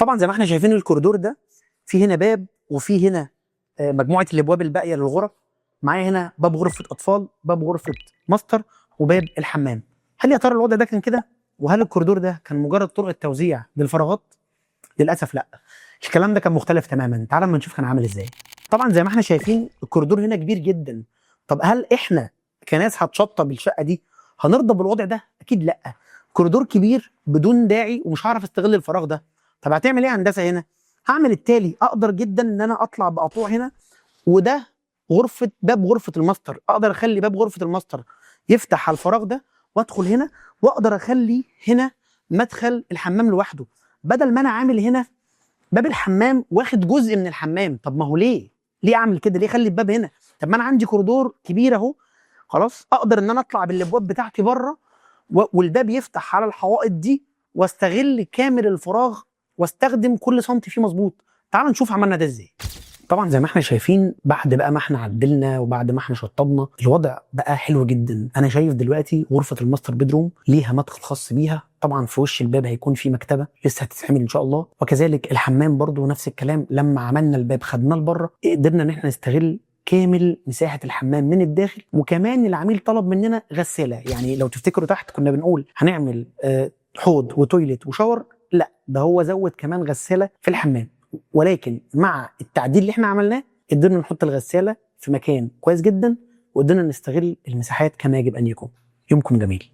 طبعا زي ما احنا شايفين الكوريدور ده في هنا باب وفي هنا مجموعه الابواب الباقيه للغرف. معايا هنا باب غرفه اطفال، باب غرفه ماستر، وباب الحمام. هل يا ترى الوضع ده كان كده؟ وهل الكوريدور ده كان مجرد طرق توزيع للفراغات؟ للاسف لا، الكلام ده كان مختلف تماما. تعال اما نشوف كان عامل ازاي. طبعا زي ما احنا شايفين الكوريدور هنا كبير جدا. طب هل احنا كناس هتشطب الشقه دي هنرضى بالوضع ده؟ اكيد لا. كوريدور كبير بدون داعي ومش هعرف استغل الفراغ ده. طب هتعمل ايه يا هندسه هنا؟ هعمل التالي، اقدر جدا ان انا اطلع بقطوع هنا، وده باب غرفه الماستر. اقدر اخلي باب غرفه الماستر يفتح على الفراغ ده وادخل هنا، واقدر اخلي هنا مدخل الحمام لوحده، بدل ما انا عامل هنا باب الحمام واخد جزء من الحمام. طب ما هو ليه اعمل كده؟ ليه اخلي الباب هنا؟ طب ما انا عندي كوريدور كبير اهو، خلاص اقدر ان انا اطلع بالابواب بتاعتي بره، والباب يفتح على الحوائط دي، واستغل كامل الفراغ واستخدم كل سنتي فيه مظبوط. تعال نشوف عملنا ده ازاي. طبعا زي ما احنا شايفين بعد بقى ما احنا عدلنا وبعد ما احنا شطبنا الوضع بقى حلو جدا. انا شايف دلوقتي غرفه الماستر بيدروم ليها مدخل خاص بيها، طبعا في وش الباب هيكون في مكتبه لسه هتتعمل ان شاء الله، وكذلك الحمام برضو نفس الكلام. لما عملنا الباب خدناه لبره، قدرنا ان احنا نستغل كامل مساحه الحمام من الداخل. وكمان العميل طلب مننا غساله، يعني لو تفتكروا تحت كنا بنقول هنعمل حوض وتويلت وشاور، لا ده هو زود كمان غساله في الحمام. ولكن مع التعديل اللي احنا عملناه قدرنا نحط الغساله في مكان كويس جدا، وقدرنا نستغل المساحات كما يجب ان يكون. يومكم جميل.